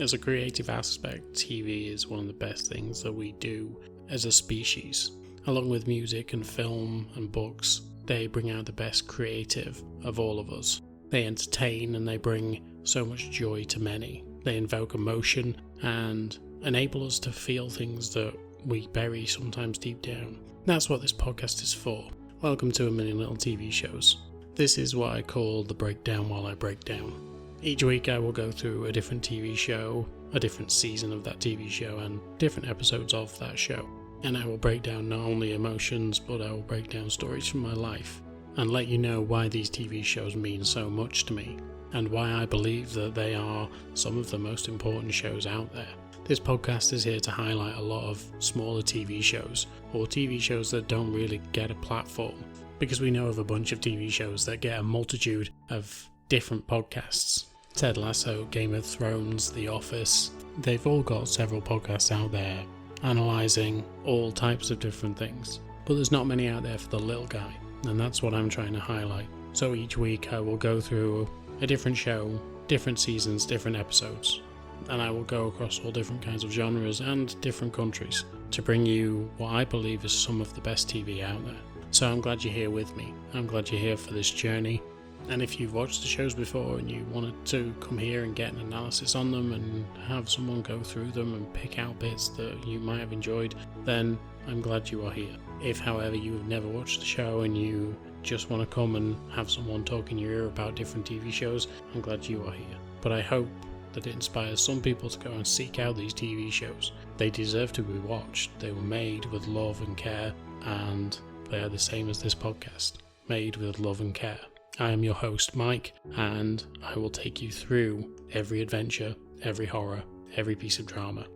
As a creative aspect, TV is one of the best things that we do as a species. Along with music and film and books, they bring out the best creative of all of us. They entertain and they bring so much joy to many. They invoke emotion and enable us to feel things that we bury sometimes deep down. That's what this podcast is for. Welcome to A Million Little TV Shows. This is what I call the breakdown while I break down. Each week I will go through a different TV show, a different season of that TV show, and different episodes of that show. And I will break down not only emotions, but I will break down stories from my life, and let you know why these TV shows mean so much to me, and why I believe that they are some of the most important shows out there. This podcast is here to highlight a lot of smaller TV shows, or TV shows that don't really get a platform, because we know of a bunch of TV shows that get a multitude of different podcasts. Ted Lasso, Game of Thrones, The Office, they've all got several podcasts out there analysing all types of different things. But there's not many out there for the little guy, and that's what I'm trying to highlight. So each week I will go through a different show, different seasons, different episodes, and I will go across all different kinds of genres and different countries to bring you what I believe is some of the best TV out there. So I'm glad you're here with me. I'm glad you're here for this journey. And if you've watched the shows before and you wanted to come here and get an analysis on them and have someone go through them and pick out bits that you might have enjoyed, then I'm glad you are here. If, however, you have never watched the show and you just want to come and have someone talk in your ear about different TV shows, I'm glad you are here. But I hope that it inspires some people to go and seek out these TV shows. They deserve to be watched. They were made with love and care, and they are the same as this podcast, made with love and care. I am your host, Mike, and I will take you through every adventure, every horror, every piece of drama,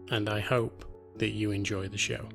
and I hope that you enjoy the show.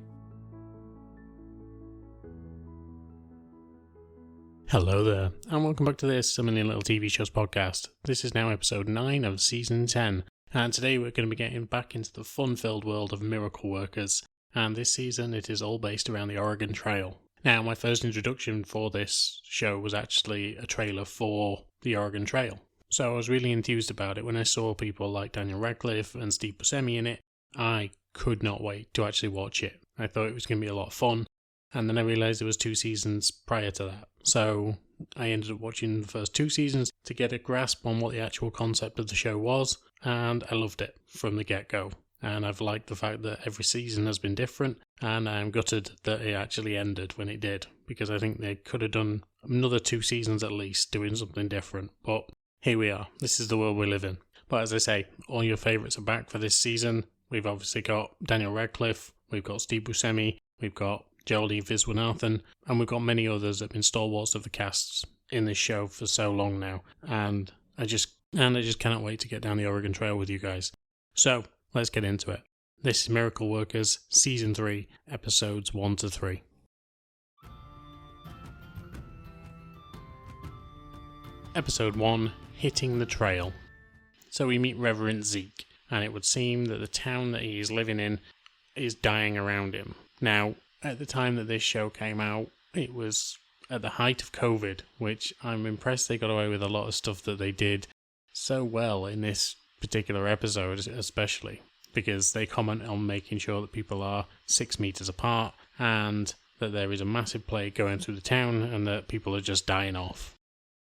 Hello there, and welcome back to this A Million Little TV Shows podcast. This is now episode 9 of season 10, and today we're going to be getting back into the fun-filled world of miracle workers, and this season it is all based around the Oregon Trail. Now, my first introduction for this show was actually a trailer for the Oregon Trail. So I was really enthused about it when I saw people like Daniel Radcliffe and Steve Buscemi in it. I could not wait to actually watch it. I thought it was going to be a lot of fun. And then I realised there was 2 seasons prior to that. So I ended up watching the first 2 seasons to get a grasp on what the actual concept of the show was. And I loved it from the get-go. And I've liked the fact that every season has been different, and I'm gutted that it actually ended when it did, because I think they could have done another 2 seasons at least doing something different, but here we are. This is the world we live in. But as I say, all your favourites are back for this season. We've obviously got Daniel Radcliffe, we've got Steve Buscemi, we've got Jodie Viswanathan, and we've got many others that have been stalwarts of the casts in this show for so long now, and I just cannot wait to get down the Oregon Trail with you guys. So, let's get into it. This is Miracle Workers, Season 3, Episodes 1-3. Episode 1, Hitting the Trail. So we meet Reverend Zeke, and it would seem that the town that he is living in is dying around him. Now, at the time that this show came out, it was at the height of COVID, which I'm impressed they got away with a lot of stuff that they did so well in this particular episode, especially because they comment on making sure that people are 6 meters apart and that there is a massive plague going through the town and that people are just dying off.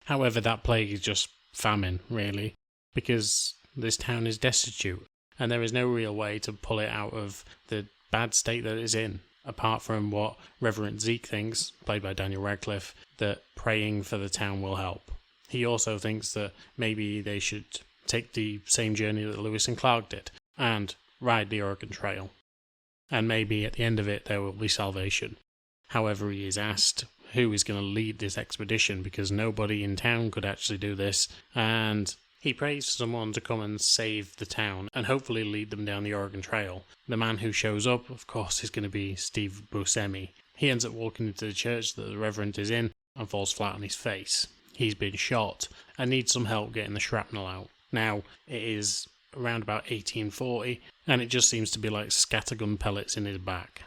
However, that plague is just famine, really, because this town is destitute and there is no real way to pull it out of the bad state that it's in, apart from what Reverend Zeke thinks, played by Daniel Radcliffe, that praying for the town will help. He also thinks that maybe they should take the same journey that Lewis and Clark did and ride the Oregon Trail. And maybe at the end of it there will be salvation. However, he is asked who is going to lead this expedition because nobody in town could actually do this, and he prays for someone to come and save the town and hopefully lead them down the Oregon Trail. The man who shows up, of course, is going to be Steve Buscemi. He ends up walking into the church that the Reverend is in and falls flat on his face. He's been shot and needs some help getting the shrapnel out. Now, it is around about 1840, and it just seems to be like scattergun pellets in his back.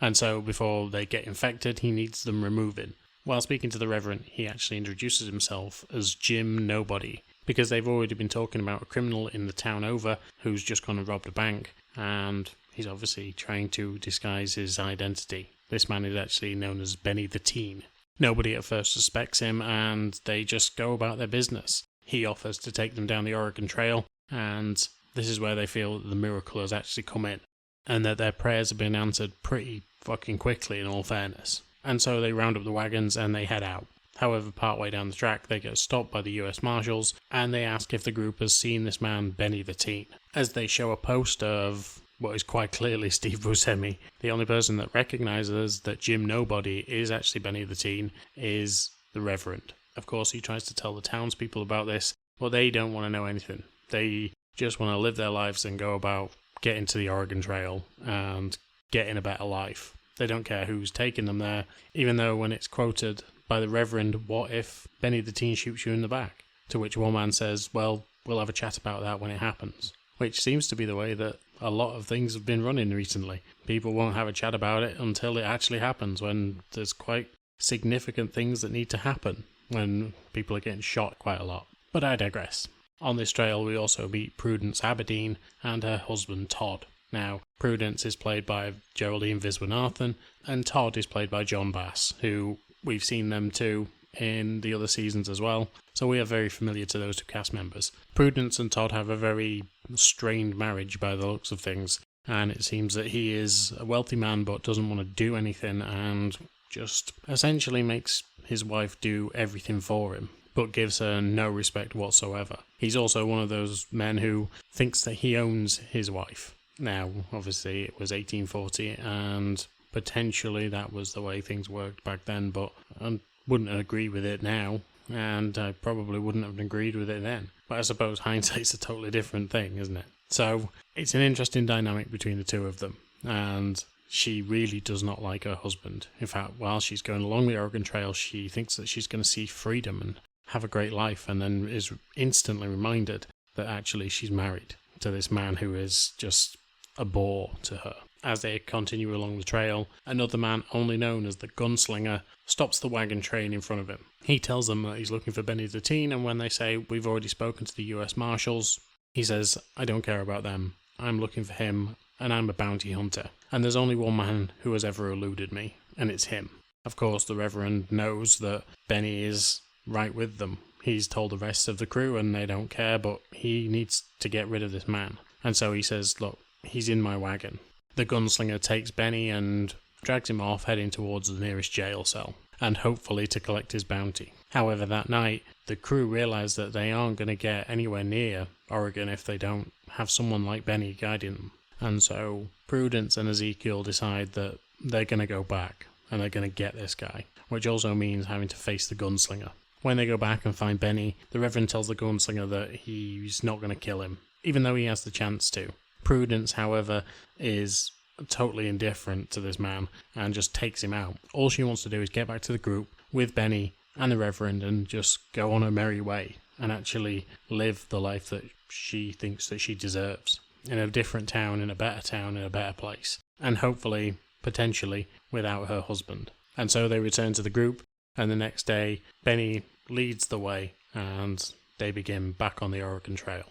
And so, before they get infected, he needs them removing. While speaking to the Reverend, he actually introduces himself as Jim Nobody, because they've already been talking about a criminal in the town over who's just gone and robbed a bank, and he's obviously trying to disguise his identity. This man is actually known as Benny the Teen. Nobody at first suspects him, and they just go about their business. He offers to take them down the Oregon Trail, and this is where they feel that the miracle has actually come in, and that their prayers have been answered pretty fucking quickly, in all fairness. And so they round up the wagons and they head out. However, partway down the track, they get stopped by the US Marshals, and they ask if the group has seen this man, Benny the Teen. As they show a poster of what is quite clearly Steve Buscemi, the only person that recognises that Jim Nobody is actually Benny the Teen is the Reverend. Of course, he tries to tell the townspeople about this, but they don't want to know anything. They just want to live their lives and go about getting to the Oregon Trail and getting a better life. They don't care who's taking them there, even though when it's quoted by the Reverend, what if Benny the Teen shoots you in the back? To which one man says, well, we'll have a chat about that when it happens. Which seems to be the way that a lot of things have been running recently. People won't have a chat about it until it actually happens, when there's quite significant things that need to happen, when people are getting shot quite a lot. But I digress. On this trail we also meet Prudence Aberdeen and her husband Todd. Now, Prudence is played by Geraldine Viswanathan, and Todd is played by John Bass, who we've seen them too in the other seasons as well, so we are very familiar to those two cast members. Prudence and Todd have a very strained marriage by the looks of things, and it seems that he is a wealthy man but doesn't want to do anything and just essentially makes his wife do everything for him, but gives her no respect whatsoever. He's also one of those men who thinks that he owns his wife. Now, obviously, it was 1840, and potentially that was the way things worked back then, but I wouldn't agree with it now, and I probably wouldn't have agreed with it then. But I suppose hindsight's a totally different thing, isn't it? So, it's an interesting dynamic between the two of them, and she really does not like her husband. In fact, while she's going along the Oregon Trail, she thinks that she's going to see freedom and have a great life, and then is instantly reminded that actually she's married to this man who is just a bore to her. As they continue along the trail, another man, only known as the Gunslinger, stops the wagon train in front of him. He tells them that he's looking for Benny the Teen, and when they say, we've already spoken to the US Marshals, he says, I don't care about them. I'm looking for him, and I'm a bounty hunter. And there's only one man who has ever eluded me, and it's him. Of course, the Reverend knows that Benny is right with them. He's told the rest of the crew, and they don't care, but he needs to get rid of this man. And so he says, look, he's in my wagon. The gunslinger takes Benny and drags him off, heading towards the nearest jail cell, and hopefully to collect his bounty. However, that night, the crew realise that they aren't going to get anywhere near Oregon if they don't have someone like Benny guiding them. And so Prudence and Ezekiel decide that they're going to go back, and they're going to get this guy, which also means having to face the gunslinger. When they go back and find Benny, the Reverend tells the gunslinger that he's not going to kill him, even though he has the chance to. Prudence, however, is totally indifferent to this man and just takes him out. All she wants to do is get back to the group with Benny and the Reverend and just go on her merry way and actually live the life that she thinks that she deserves in a different town, in a better place, and hopefully, potentially, without her husband. And so they return to the group, and the next day, Benny leads the way, and they begin back on the Oregon Trail.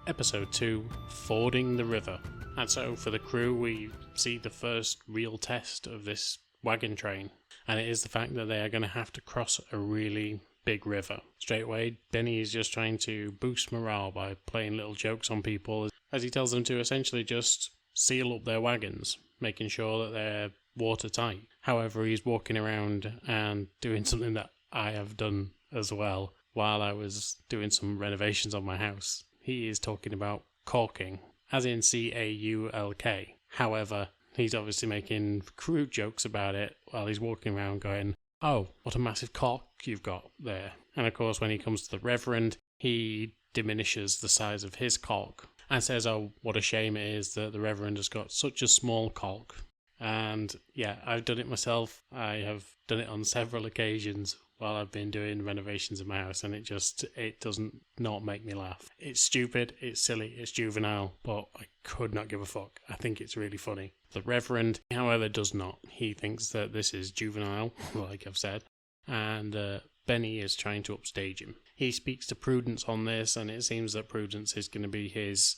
Episode 2, Fording the River. And so for the crew, we see the first real test of this wagon train, and it is the fact that they are going to have to cross a really big river. Straight away, Benny is just trying to boost morale by playing little jokes on people as he tells them to essentially just seal up their wagons, making sure that they're watertight. However, he's walking around and doing something that I have done as well while I was doing some renovations on my house. He is talking about caulking, as in C-A-U-L-K. However, he's obviously making crude jokes about it while he's walking around going, oh, what a massive caulk you've got there. And of course, when he comes to the Reverend, he diminishes the size of his caulk and says, oh, what a shame it is that the Reverend has got such a small caulk. And yeah, I've done it myself. I have done it on several occasions while I've been doing renovations in my house, and it doesn't not make me laugh. It's stupid, it's silly, it's juvenile, but I could not give a fuck. I think it's really funny. The Reverend, however, does not. He thinks that this is juvenile, like I've said, and Benny is trying to upstage him. He speaks to Prudence on this, and it seems that Prudence is going to be his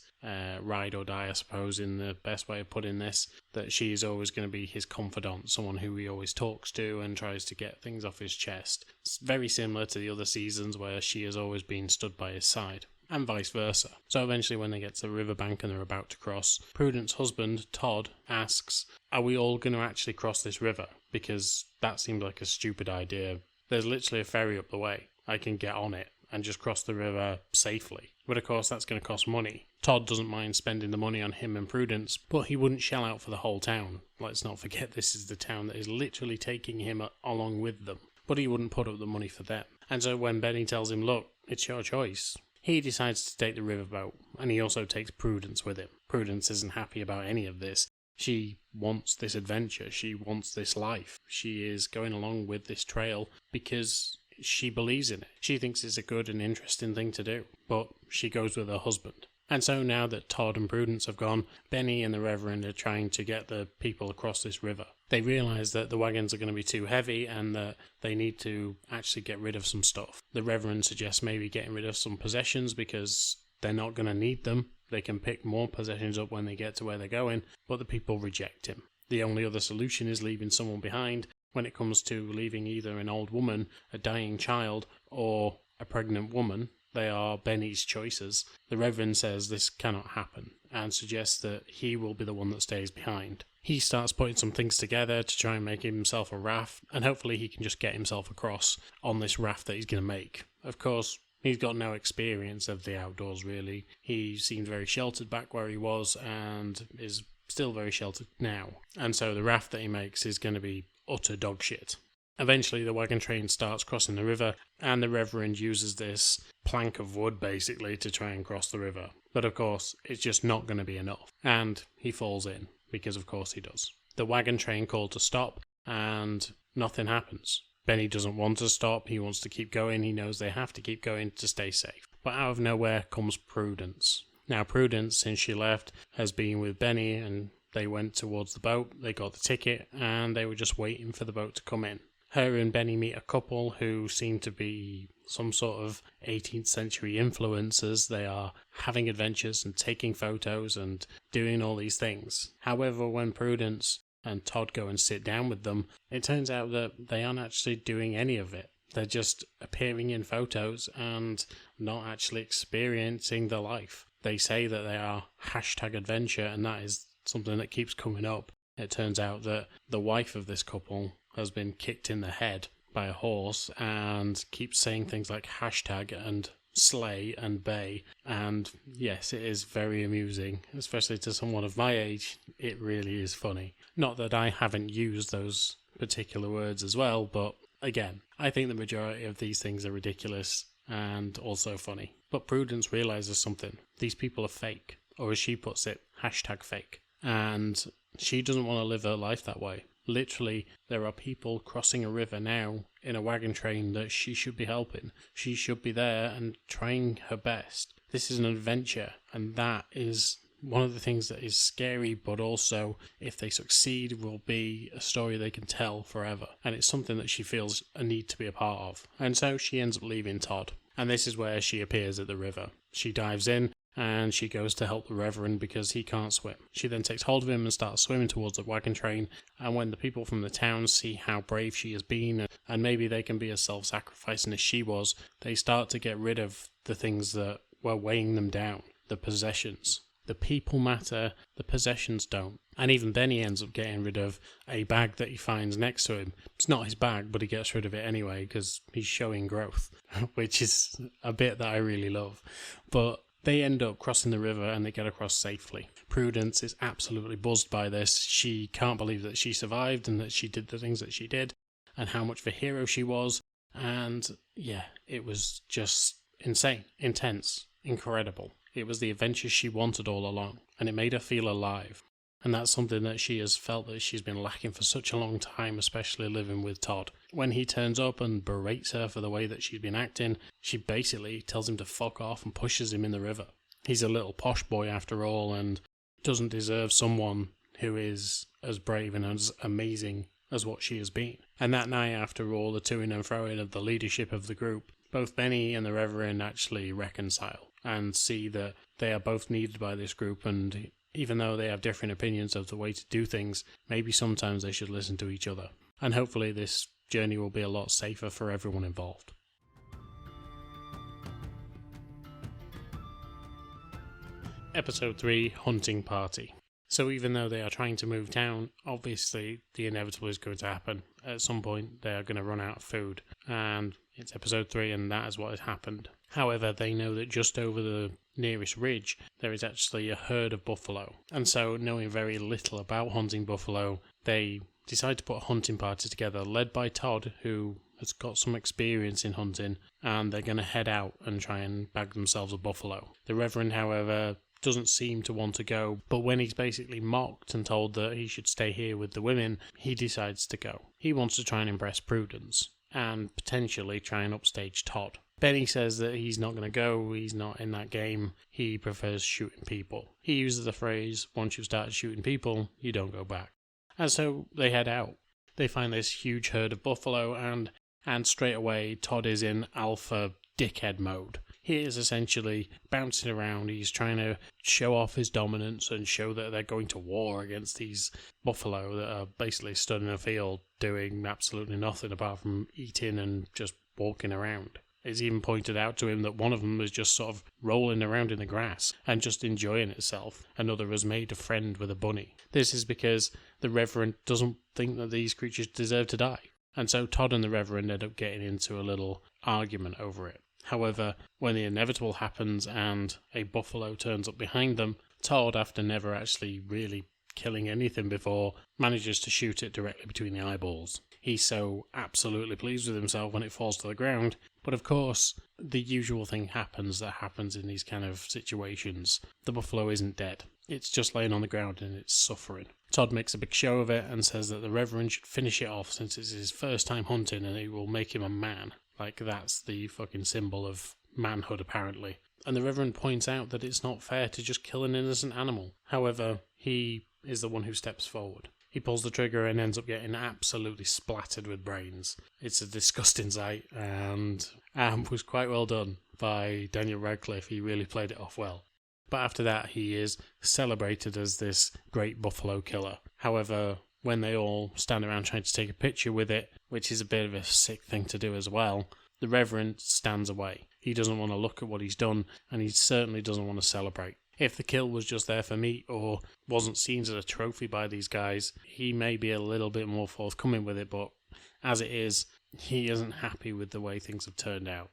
ride or die, I suppose, in the best way of putting this, that she is always going to be his confidant, someone who he always talks to and tries to get things off his chest. It's very similar to the other seasons where she has always been stood by his side, and vice versa. So eventually when they get to the riverbank and they're about to cross, Prudence's husband, Todd, asks, are we all going to actually cross this river? Because that seemed like a stupid idea. There's literally a ferry up the way. I can get on it and just cross the river safely. But of course that's going to cost money. Todd doesn't mind spending the money on him and Prudence, but he wouldn't shell out for the whole town. Let's not forget this is the town that is literally taking him along with them. But he wouldn't put up the money for them. And so when Benny tells him, look, it's your choice, he decides to take the riverboat, and he also takes Prudence with him. Prudence isn't happy about any of this. She wants this adventure. She wants this life. She is going along with this trail because she believes in it. She thinks it's a good and interesting thing to do, but she goes with her husband. And so now that Todd and Prudence have gone, Benny and the Reverend are trying to get the people across this river. They realise that the wagons are going to be too heavy and that they need to actually get rid of some stuff. The Reverend suggests maybe getting rid of some possessions because they're not going to need them. They can pick more possessions up when they get to where they're going, but the people reject him. The only other solution is leaving someone behind. When it comes to leaving either an old woman, a dying child, or a pregnant woman, they are Benny's choices. The Reverend says this cannot happen and suggests that he will be the one that stays behind. He starts putting some things together to try and make himself a raft, and hopefully he can just get himself across on this raft that he's going to make. Of course, he's got no experience of the outdoors really. He seemed very sheltered back where he was and is still very sheltered now. And so the raft that he makes is going to be utter dog shit. Eventually the wagon train starts crossing the river, and the Reverend uses this plank of wood basically to try and cross the river. But of course it's just not going to be enough, and he falls in, because of course he does. The wagon train called to stop, and nothing happens. Benny doesn't want to stop, he wants to keep going, he knows they have to keep going to stay safe. But out of nowhere comes Prudence. Now Prudence, since she left, has been with Benny, and they went towards the boat, they got the ticket, and they were just waiting for the boat to come in. Her and Benny meet a couple who seem to be some sort of 18th century influencers. They are having adventures and taking photos and doing all these things. However, when Prudence and Todd go and sit down with them, it turns out that they aren't actually doing any of it. They're just appearing in photos and not actually experiencing the life. They say that they are #adventure, and that is something that keeps coming up. It turns out that the wife of this couple has been kicked in the head by a horse and keeps saying things like hashtag and slay and bay. And yes, it is very amusing, especially to someone of my age. It really is funny. Not that I haven't used those particular words as well, but again, I think the majority of these things are ridiculous and also funny. But Prudence realises something. These people are fake, or as she puts it, #fake. And she doesn't want to live her life that way. Literally, there are people crossing a river now in a wagon train that she should be helping. She should be there and trying her best. This is an adventure, and that is one of the things that is scary, but also, if they succeed, will be a story they can tell forever. And it's something that she feels a need to be a part of. And so she ends up leaving Todd. And this is where she appears at the river. She dives in, and she goes to help the Reverend because he can't swim. She then takes hold of him and starts swimming towards the wagon train, and when the people from the town see how brave she has been, and maybe they can be as self-sacrificing as she was, they start to get rid of the things that were weighing them down, the possessions. The people matter, the possessions don't. And even Benny ends up getting rid of a bag that he finds next to him. It's not his bag, but he gets rid of it anyway because he's showing growth, which is a bit that I really love. But they end up crossing the river and they get across safely. Prudence is absolutely buzzed by this. She can't believe that she survived and that she did the things that she did and how much of a hero she was. And yeah, it was just insane, intense, incredible. It was the adventure she wanted all along, and it made her feel alive. And that's something that she has felt that she's been lacking for such a long time, especially living with Todd. When he turns up and berates her for the way that she's been acting, she basically tells him to fuck off and pushes him in the river. He's a little posh boy after all and doesn't deserve someone who is as brave and as amazing as what she has been. And that night, after all the toing and froing of the leadership of the group, both Benny and the Reverend actually reconcile and see that they are both needed by this group, and even though they have different opinions of the way to do things, maybe sometimes they should listen to each other. And hopefully this journey will be a lot safer for everyone involved. Episode 3, Hunting Party. So even though they are trying to move down, obviously the inevitable is going to happen. At some point they are going to run out of food, and it's episode 3 and that is what has happened. However, they know that just over the nearest ridge there is actually a herd of buffalo, and so knowing very little about hunting buffalo, they decide to put a hunting party together led by Todd, who has got some experience in hunting, and they're going to head out and try and bag themselves a buffalo. The Reverend, however, doesn't seem to want to go, but when he's basically mocked and told that he should stay here with the women, he decides to go. He wants to try and impress Prudence and potentially try and upstage Todd. Benny says that he's not going to go, he's not in that game, he prefers shooting people. He uses the phrase, once you've started shooting people, you don't go back. And so they head out. They find this huge herd of buffalo, and straight away Todd is in alpha dickhead mode. He is essentially bouncing around, he's trying to show off his dominance and show that they're going to war against these buffalo that are basically stood in a field doing absolutely nothing apart from eating and just walking around. It's even pointed out to him that one of them is just sort of rolling around in the grass and just enjoying itself. Another has made a friend with a bunny. This is because the Reverend doesn't think that these creatures deserve to die. And so Todd and the Reverend end up getting into a little argument over it. However, when the inevitable happens and a buffalo turns up behind them, Todd, after never actually really killing anything before, manages to shoot it directly between the eyeballs. He's so absolutely pleased with himself when it falls to the ground, but of course, the usual thing happens that happens in these kind of situations. The buffalo isn't dead. It's just laying on the ground and it's suffering. Todd makes a big show of it and says that the Reverend should finish it off since it's his first time hunting and it will make him a man. Like, that's the fucking symbol of manhood, apparently. And the Reverend points out that it's not fair to just kill an innocent animal. However, he is the one who steps forward. He pulls the trigger and ends up getting absolutely splattered with brains. It's a disgusting sight and was quite well done by Daniel Radcliffe. He really played it off well. But after that, he is celebrated as this great buffalo killer. However, when they all stand around trying to take a picture with it, which is a bit of a sick thing to do as well, the Reverend stands away. He doesn't want to look at what he's done, and he certainly doesn't want to celebrate. If the kill was just there for meat or wasn't seen as a trophy by these guys, he may be a little bit more forthcoming with it, but as it is, he isn't happy with the way things have turned out.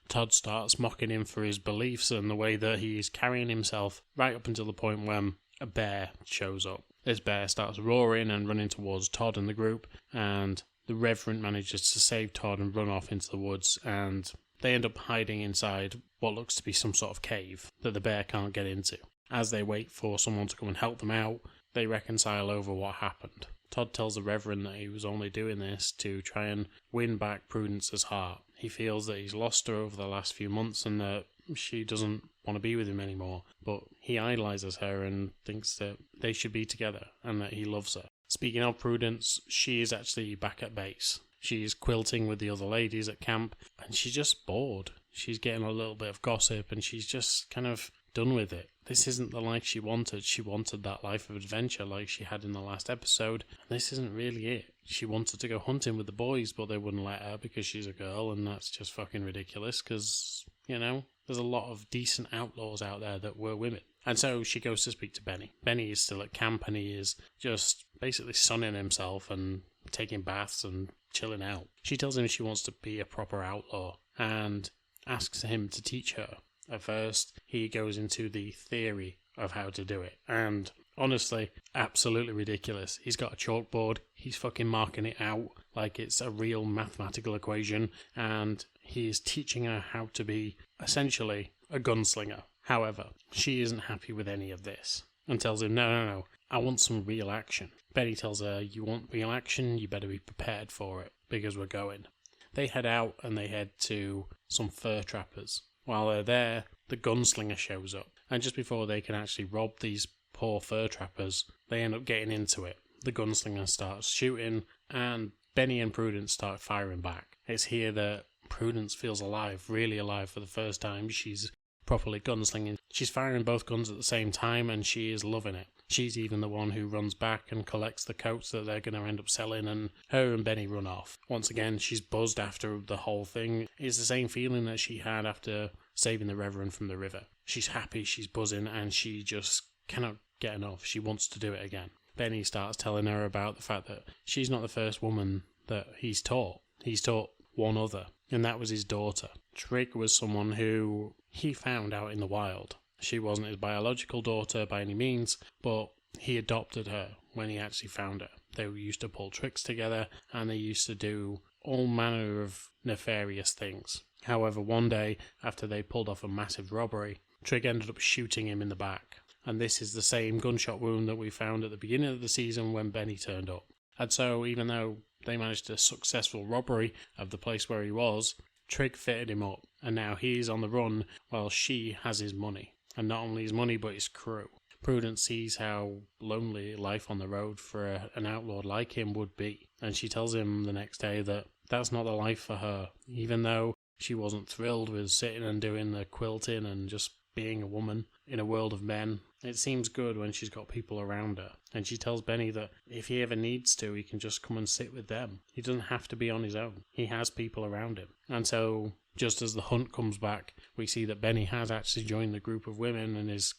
Todd starts mocking him for his beliefs and the way that he is carrying himself, right up until the point when a bear shows up. This bear starts roaring and running towards Todd and the group, and the Reverend manages to save Todd and run off into the woods, and they end up hiding inside what looks to be some sort of cave that the bear can't get into. As they wait for someone to come and help them out, they reconcile over what happened. Todd tells the Reverend that he was only doing this to try and win back Prudence's heart. He feels that he's lost her over the last few months and that she doesn't want to be with him anymore, but he idolizes her and thinks that they should be together and that he loves her. Speaking of Prudence, she is actually back at base. She's quilting with the other ladies at camp and she's just bored. She's getting a little bit of gossip and she's just kind of done with it. This isn't the life she wanted. She wanted that life of adventure like she had in the last episode. And this isn't really it. She wanted to go hunting with the boys, but they wouldn't let her because she's a girl, and that's just fucking ridiculous because, you know, there's a lot of decent outlaws out there that were women. And so she goes to speak to Benny. Benny is still at camp and he is just basically sunning himself and taking baths and chilling out. She tells him she wants to be a proper outlaw and asks him to teach her. At first, he goes into the theory of how to do it, and honestly, absolutely ridiculous. He's got a chalkboard, he's fucking marking it out like it's a real mathematical equation, and he is teaching her how to be, essentially, a gunslinger. However, she isn't happy with any of this, and tells him, no, I want some real action. Benny tells her, you want real action, you better be prepared for it, because we're going. They head out and they head to some fur trappers. While they're there, the gunslinger shows up, and just before they can actually rob these poor fur trappers, they end up getting into it. The gunslinger starts shooting, and Benny and Prudence start firing back. It's here that Prudence feels alive, really alive for the first time. She's properly gunslinging. She's firing both guns at the same time, and she is loving it. She's even the one who runs back and collects the coats that they're going to end up selling, and her and Benny run off. Once again, she's buzzed after the whole thing. It's the same feeling that she had after saving the Reverend from the river. She's happy, she's buzzing, and she just cannot get enough. She wants to do it again. Benny starts telling her about the fact that she's not the first woman that he's taught. He's taught one other, and that was his daughter. Trig was someone who he found out in the wild. She wasn't his biological daughter by any means, but he adopted her when he actually found her. They used to pull tricks together, and they used to do all manner of nefarious things. However, one day, after they pulled off a massive robbery, Trig ended up shooting him in the back. And this is the same gunshot wound that we found at the beginning of the season when Benny turned up. And so, even though they managed a successful robbery of the place where he was, Trig fitted him up, and now he's on the run while she has his money. And not only his money, but his crew. Prudence sees how lonely life on the road for an outlaw like him would be, and she tells him the next day that that's not the life for her. Even though she wasn't thrilled with sitting and doing the quilting and just being a woman in a world of men, it seems good when she's got people around her. And she tells Benny that if he ever needs to, he can just come and sit with them. He doesn't have to be on his own. He has people around him. And so, just as the hunt comes back, we see that Benny has actually joined the group of women and is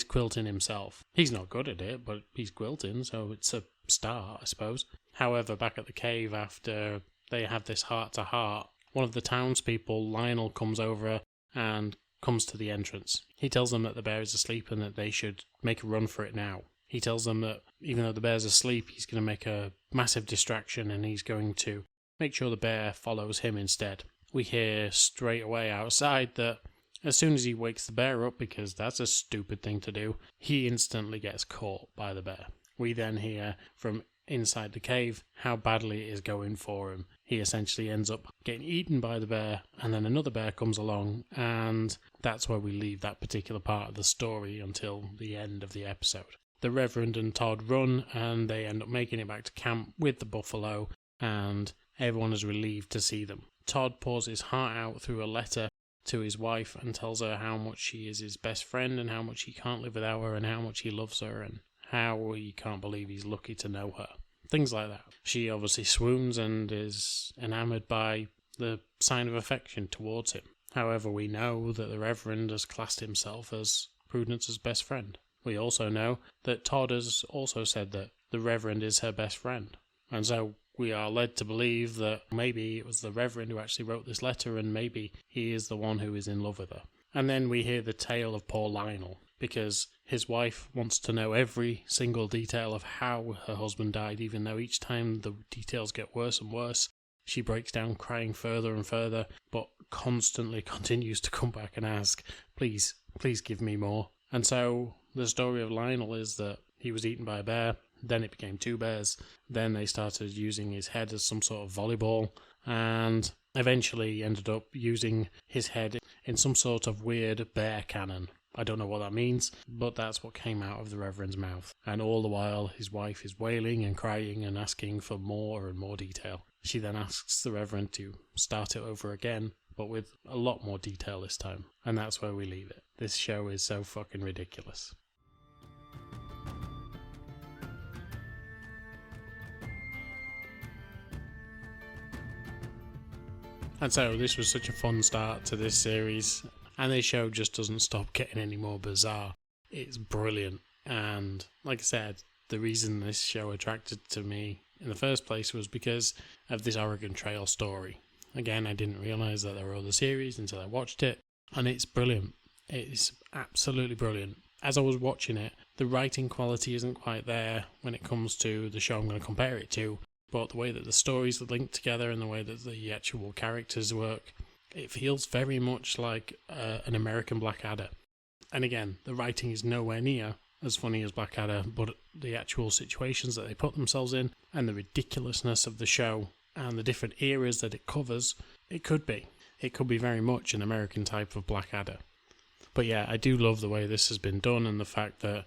quilting himself. He's not good at it, but he's quilting, so it's a start, I suppose. However, back at the cave, after they have this heart-to-heart, one of the townspeople, Lionel, comes over and comes to the entrance. He tells them that the bear is asleep and that they should make a run for it now. He tells them that even though the bear's asleep, he's going to make a massive distraction and he's going to make sure the bear follows him instead. We hear straight away outside that as soon as he wakes the bear up, because that's a stupid thing to do, he instantly gets caught by the bear. We then hear from inside the cave how badly it is going for him. He essentially ends up getting eaten by the bear, and then another bear comes along, and that's where we leave that particular part of the story until the end of the episode. The Reverend and Todd run, and they end up making it back to camp with the buffalo, and everyone is relieved to see them. Todd pours his heart out through a letter to his wife and tells her how much she is his best friend and how much he can't live without her and how much he loves her and how he can't believe he's lucky to know her. Things like that. She obviously swoons and is enamoured by the sign of affection towards him. However, we know that the Reverend has classed himself as Prudence's best friend. We also know that Todd has also said that the Reverend is her best friend. And so we are led to believe that maybe it was the Reverend who actually wrote this letter and maybe he is the one who is in love with her. And then we hear the tale of poor Lionel, because his wife wants to know every single detail of how her husband died, even though each time the details get worse and worse, she breaks down crying further and further, but constantly continues to come back and ask, please give me more. And so the story of Lionel is that he was eaten by a bear, then it became two bears, then they started using his head as some sort of volleyball, and eventually ended up using his head in some sort of weird bear cannon. I don't know what that means, but that's what came out of the Reverend's mouth. And all the while, his wife is wailing and crying and asking for more and more detail. She then asks the Reverend to start it over again, but with a lot more detail this time. And that's where we leave it. This show is so fucking ridiculous. And so this was such a fun start to this series, and this show just doesn't stop getting any more bizarre. It's brilliant, and like I said, the reason this show attracted to me in the first place was because of this Oregon Trail story. Again, I didn't realise that there were other series until I watched it, and it's brilliant. It's absolutely brilliant. As I was watching it, the writing quality isn't quite there when it comes to the show I'm going to compare it to, but the way that the stories are linked together and the way that the actual characters work, it feels very much like an American Blackadder. And again, the writing is nowhere near as funny as Blackadder, but the actual situations that they put themselves in and the ridiculousness of the show and the different eras that it covers, it could be. It could be very much an American type of Blackadder. But yeah, I do love the way this has been done and the fact that,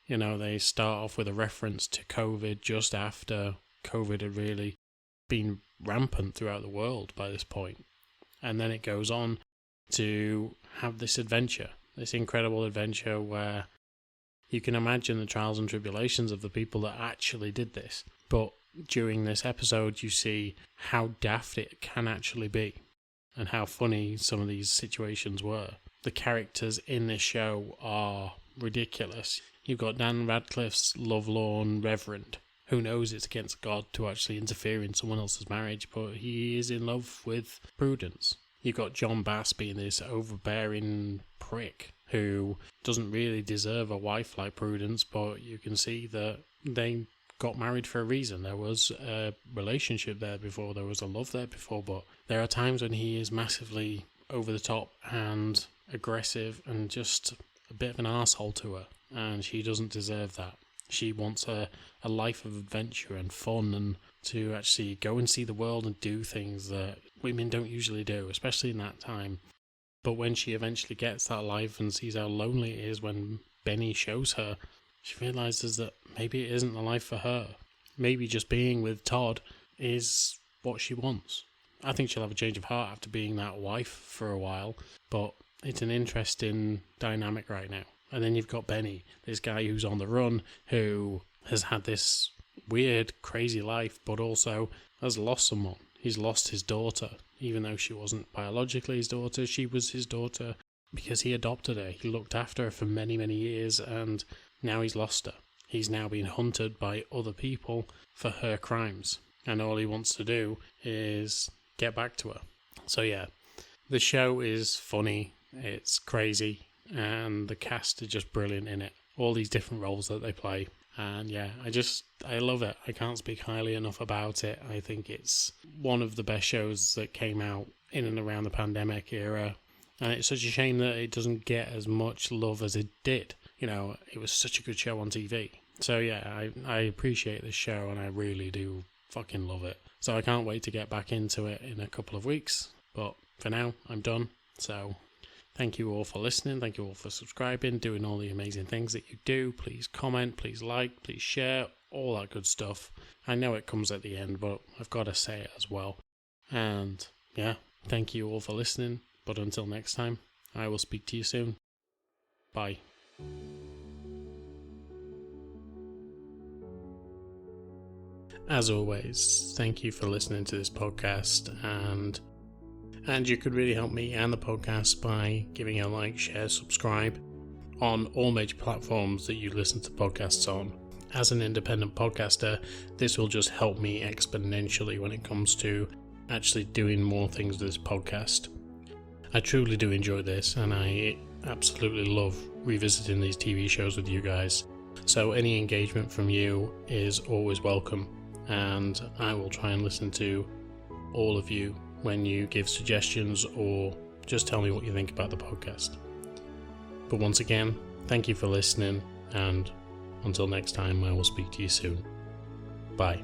they start off with a reference to COVID just after COVID had really been rampant throughout the world by this point. And then it goes on to have this adventure, this incredible adventure where you can imagine the trials and tribulations of the people that actually did this. But during this episode, you see how daft it can actually be and how funny some of these situations were. The characters in this show are ridiculous. You've got Dan Radcliffe's lovelorn reverend, who knows it's against God to actually interfere in someone else's marriage, but he is in love with Prudence. You've got John Bass being this overbearing prick who doesn't really deserve a wife like Prudence, but you can see that they got married for a reason. There was a relationship there before, there was a love there before, but there are times when he is massively over the top and aggressive and just a bit of an arsehole to her, and she doesn't deserve that. She wants a life of adventure and fun and to actually go and see the world and do things that women don't usually do, especially in that time. But when she eventually gets that life and sees how lonely it is when Benny shows her, she realises that maybe it isn't the life for her. Maybe just being with Todd is what she wants. I think she'll have a change of heart after being that wife for a while, but it's an interesting dynamic right now. And then you've got Benny, this guy who's on the run, who has had this weird, crazy life, but also has lost someone. He's lost his daughter. Even though she wasn't biologically his daughter, she was his daughter because he adopted her. He looked after her for many, many years, and now he's lost her. He's now being hunted by other people for her crimes, and all he wants to do is get back to her. So yeah, the show is funny, it's crazy, and the cast is just brilliant in it. All these different roles that they play. And yeah, I love it. I can't speak highly enough about it. I think it's one of the best shows that came out in and around the pandemic era. And it's such a shame that it doesn't get as much love as it did. It was such a good show on TV. So yeah, I appreciate this show and I really do fucking love it. So I can't wait to get back into it in a couple of weeks. But for now, I'm done. So thank you all for listening. Thank you all for subscribing, doing all the amazing things that you do. Please comment, please like, please share, all that good stuff. I know it comes at the end, but I've got to say it as well. And yeah, thank you all for listening. But until next time, I will speak to you soon. Bye. As always, thank you for listening to this podcast, and you could really help me and the podcast by giving a like, share, subscribe on all major platforms that you listen to podcasts on. As an independent podcaster, this will just help me exponentially when it comes to actually doing more things with this podcast. I truly do enjoy this, and I absolutely love revisiting these TV shows with you guys. So any engagement from you is always welcome, and I will try and listen to all of you when you give suggestions or just tell me what you think about the podcast. But once again, thank you for listening, and until next time, I will speak to you soon. Bye.